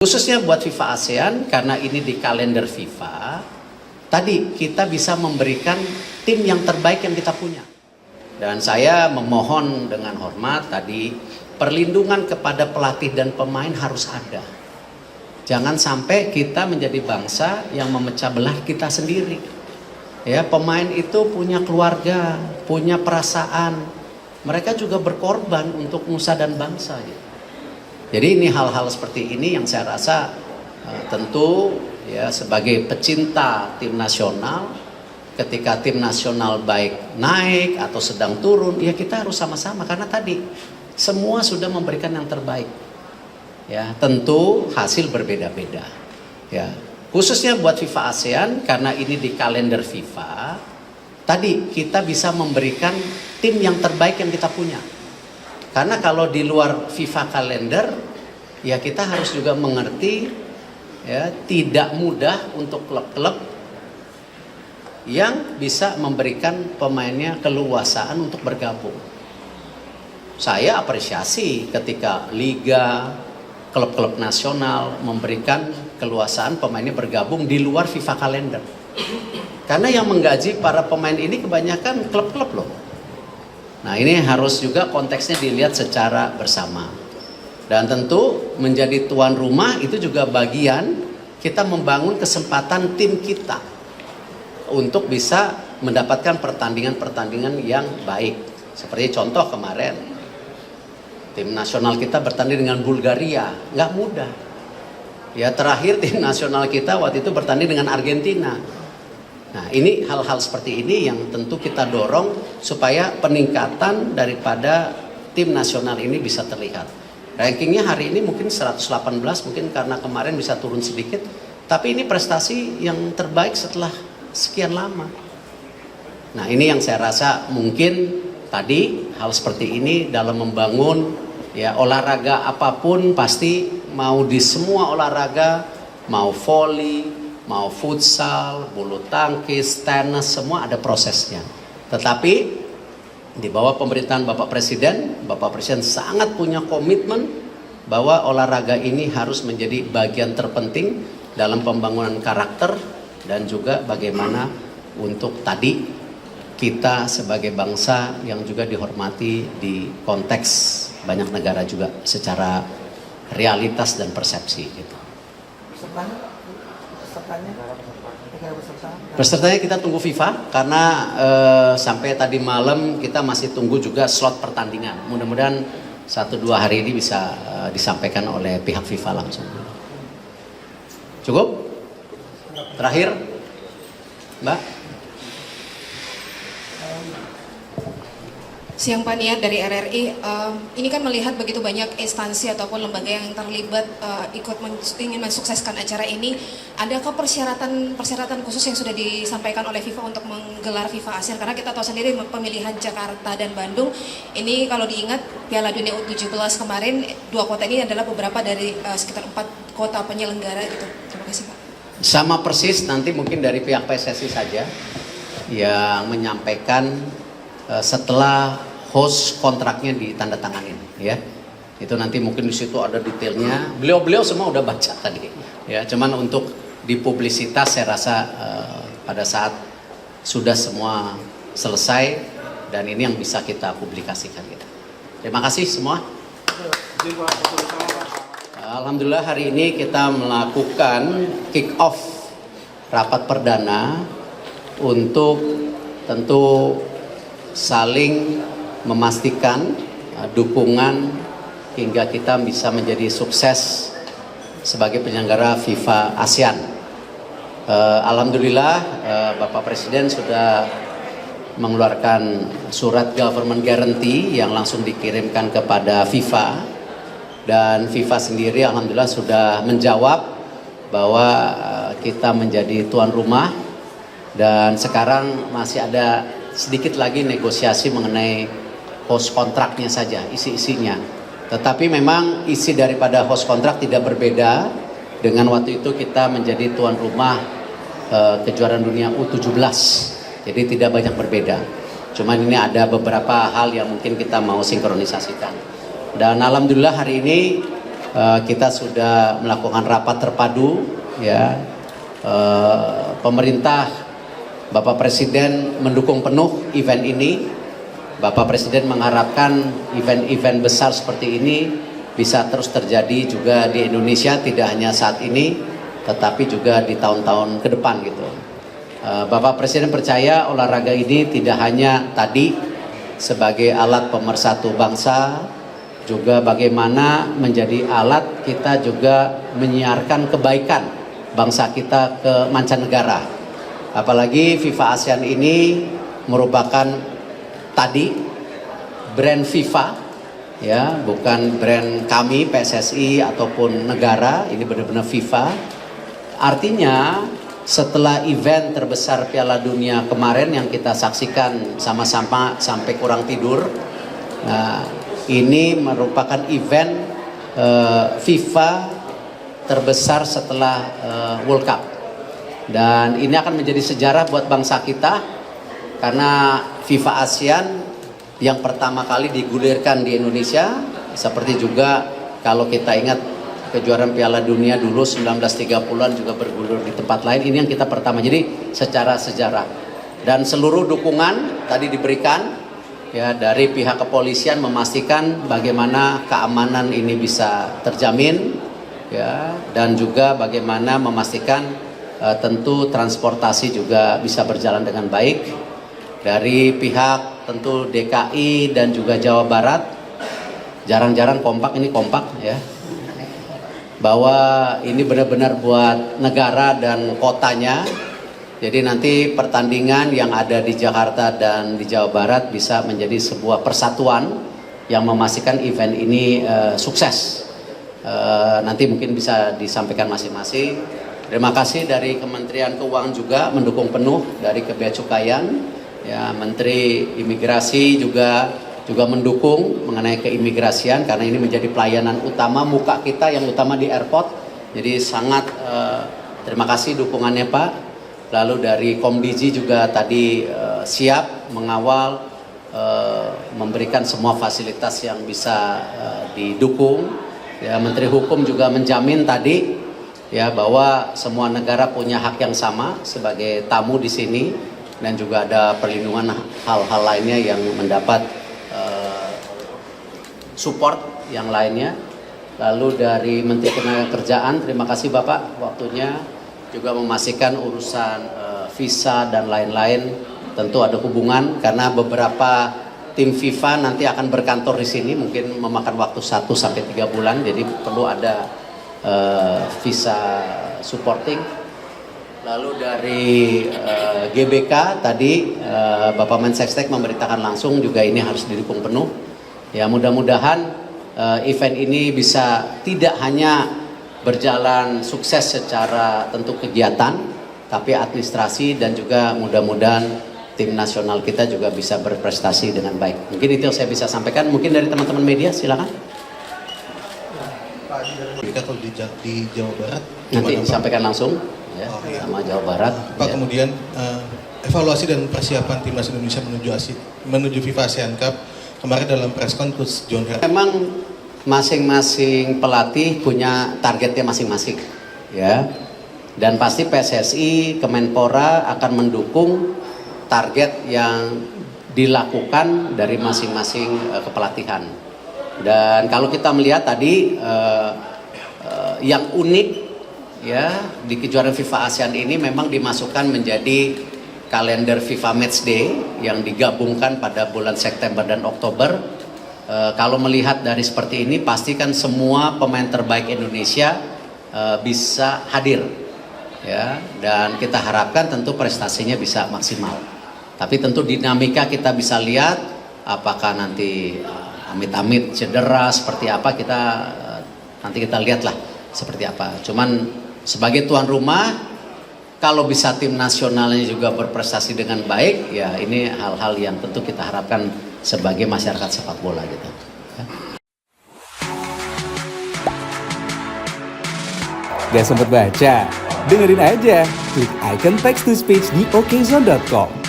Khususnya buat FIFA ASEAN, karena ini di kalender FIFA, tadi kita bisa memberikan tim yang terbaik yang kita punya. Dan saya memohon dengan hormat tadi, perlindungan kepada pelatih dan pemain harus ada. Jangan sampai kita menjadi bangsa yang memecah belah kita sendiri. Ya, pemain itu punya keluarga, punya perasaan. Mereka juga berkorban untuk nusa dan bangsa. Gitu. Jadi ini hal-hal seperti ini yang saya rasa tentu ya sebagai pecinta tim nasional, ketika tim nasional baik naik atau sedang turun, ya kita harus sama-sama karena tadi semua sudah memberikan yang terbaik. Ya, tentu hasil berbeda-beda. Ya, khususnya buat FIFA ASEAN karena ini di kalender FIFA, tadi kita bisa memberikan tim yang terbaik yang kita punya. Karena kalau di luar FIFA kalender, ya kita harus juga mengerti ya tidak mudah untuk klub-klub yang bisa memberikan pemainnya keleluasaan untuk bergabung. Saya apresiasi ketika liga, klub-klub nasional memberikan keleluasaan pemainnya bergabung di luar FIFA kalender. Karena yang menggaji para pemain ini kebanyakan klub-klub loh. Nah ini harus juga konteksnya dilihat secara bersama. Dan tentu menjadi tuan rumah itu juga bagian kita membangun kesempatan tim kita untuk bisa mendapatkan pertandingan-pertandingan yang baik. Seperti contoh kemarin, tim nasional kita bertanding dengan Bulgaria, nggak mudah. Ya terakhir tim nasional kita waktu itu bertanding dengan Argentina. Nah ini hal-hal seperti ini yang tentu kita dorong supaya peningkatan daripada tim nasional ini bisa terlihat. Rankingnya hari ini mungkin 118, mungkin karena kemarin bisa turun sedikit. Tapi ini prestasi yang terbaik setelah sekian lama. Nah ini yang saya rasa mungkin tadi hal seperti ini dalam membangun ya olahraga apapun pasti mau di semua olahraga, mau volley, mau futsal, bulu tangkis, tenis, semua ada prosesnya. Tetapi di bawah pemerintahan Bapak Presiden sangat punya komitmen bahwa olahraga ini harus menjadi bagian terpenting dalam pembangunan karakter dan juga bagaimana untuk tadi kita sebagai bangsa yang juga dihormati di konteks banyak negara juga secara realitas dan persepsi gitu. Pesertanya kita tunggu FIFA karena sampai tadi malam kita masih tunggu juga slot pertandingan. Mudah-mudahan 1-2 hari ini bisa disampaikan oleh pihak FIFA langsung. Cukup? Terakhir, Mbak. Siang Pak Niat dari RRI, ini kan melihat begitu banyak instansi ataupun lembaga yang terlibat ingin mensukseskan acara ini. Adakah persyaratan khusus yang sudah disampaikan oleh FIFA untuk menggelar FIFA ASEAN? Karena kita tahu sendiri pemilihan Jakarta dan Bandung, ini kalau diingat Piala Dunia U17 kemarin, 2 kota ini adalah beberapa dari sekitar 4 kota penyelenggara gitu. Terima kasih Pak. Sama persis nanti mungkin dari pihak PSSI saja yang menyampaikan setelah host kontraknya ditandatanganin ya. Itu nanti mungkin di situ ada detailnya. Beliau semua udah baca tadi. Ya, cuman untuk dipublisitas saya rasa pada saat sudah semua selesai dan ini yang bisa kita publikasikan gitu. Terima kasih semua. Alhamdulillah hari ini kita melakukan kick off rapat perdana untuk tentu saling memastikan dukungan hingga kita bisa menjadi sukses sebagai penyelenggara FIFA ASEAN. Alhamdulillah Bapak Presiden sudah mengeluarkan surat government guarantee yang langsung dikirimkan kepada FIFA dan FIFA sendiri alhamdulillah sudah menjawab bahwa kita menjadi tuan rumah dan sekarang masih ada sedikit lagi negosiasi mengenai host kontraknya saja, isi-isinya. Tetapi memang isi daripada host kontrak tidak berbeda dengan waktu itu kita menjadi tuan rumah kejuaraan dunia U17. Jadi tidak banyak berbeda. Cuman ini ada beberapa hal yang mungkin kita mau sinkronisasikan. Dan alhamdulillah hari ini kita sudah melakukan rapat terpadu, ya. Pemerintah, Bapak Presiden mendukung penuh event ini. Bapak Presiden mengharapkan event-event besar seperti ini bisa terus terjadi juga di Indonesia, tidak hanya saat ini, tetapi juga di tahun-tahun ke depan gitu. Bapak Presiden percaya olahraga ini tidak hanya tadi sebagai alat pemersatu bangsa, juga bagaimana menjadi alat kita juga menyiarkan kebaikan bangsa kita ke mancanegara. Apalagi FIFA ASEAN ini merupakan tadi brand FIFA, ya, bukan brand kami PSSI ataupun negara, ini benar-benar FIFA. Artinya setelah event terbesar Piala Dunia kemarin yang kita saksikan sama-sama sampai kurang tidur, nah, ini merupakan event FIFA terbesar setelah World Cup, dan ini akan menjadi sejarah buat bangsa kita karena FIFA ASEAN yang pertama kali digulirkan di Indonesia, seperti juga kalau kita ingat kejuaraan Piala Dunia dulu 1930-an juga bergulir di tempat lain, ini yang kita pertama. Jadi secara sejarah, dan seluruh dukungan tadi diberikan, ya, dari pihak kepolisian memastikan bagaimana keamanan ini bisa terjamin, ya, dan juga bagaimana memastikan tentu transportasi juga bisa berjalan dengan baik. Dari pihak tentu DKI dan juga Jawa Barat, jarang-jarang kompak, ini kompak, ya, bahwa ini benar-benar buat negara dan kotanya. Jadi nanti pertandingan yang ada di Jakarta dan di Jawa Barat bisa menjadi sebuah persatuan yang memastikan event ini sukses. Nanti mungkin bisa disampaikan masing-masing. Terima kasih dari Kementerian Keuangan juga mendukung penuh, dari Bea Cukaian, ya, Menteri Imigrasi juga mendukung mengenai keimigrasian karena ini menjadi pelayanan utama muka kita yang utama di airport. Jadi sangat terima kasih dukungannya Pak. Lalu dari Komdiji juga tadi siap mengawal, memberikan semua fasilitas yang bisa didukung. Ya, Menteri Hukum juga menjamin tadi, ya, bahwa semua negara punya hak yang sama sebagai tamu di sini, dan juga ada perlindungan hal-hal lainnya yang mendapat support yang lainnya. Lalu dari Menteri Ketenagakerjaan, terima kasih Bapak waktunya, juga memastikan urusan visa dan lain-lain tentu ada hubungan karena beberapa tim FIFA nanti akan berkantor di sini, mungkin memakan waktu 1 sampai 3 bulan, jadi perlu ada visa supporting. Lalu dari GBK tadi Bapak Mensesnek memberitakan langsung juga ini harus didukung penuh. Ya, mudah-mudahan event ini bisa tidak hanya berjalan sukses secara tentu kegiatan, tapi administrasi dan juga mudah-mudahan tim nasional kita juga bisa berprestasi dengan baik. Mungkin itu yang saya bisa sampaikan. Mungkin dari teman-teman media silakan. Kalau di Jawa Barat nanti disampaikan langsung, ya, sama Jawa Barat. Pak, ya. Kemudian evaluasi dan persiapan timnas Indonesia menuju FIFA ASEAN Cup kemarin dalam press conference John Herrera. Memang masing-masing pelatih punya targetnya masing-masing, ya. Dan pasti PSSI, Kemenpora akan mendukung target yang dilakukan dari masing-masing kepelatihan. Dan kalau kita melihat tadi yang unik, ya, di kejuaraan FIFA ASEAN ini memang dimasukkan menjadi kalender FIFA Matchday yang digabungkan pada bulan September dan Oktober. Kalau melihat dari seperti ini, pastikan semua pemain terbaik Indonesia bisa hadir, ya, dan kita harapkan tentu prestasinya bisa maksimal. Tapi tentu dinamika kita bisa lihat apakah nanti amit-amit cedera seperti apa, nanti kita lihatlah seperti apa. Cuman sebagai tuan rumah, kalau bisa tim nasionalnya juga berprestasi dengan baik, ya ini hal-hal yang tentu kita harapkan sebagai masyarakat sepak bola gitu. Gak sempet baca? Dengerin aja, klik icon text to speech di okezone.com.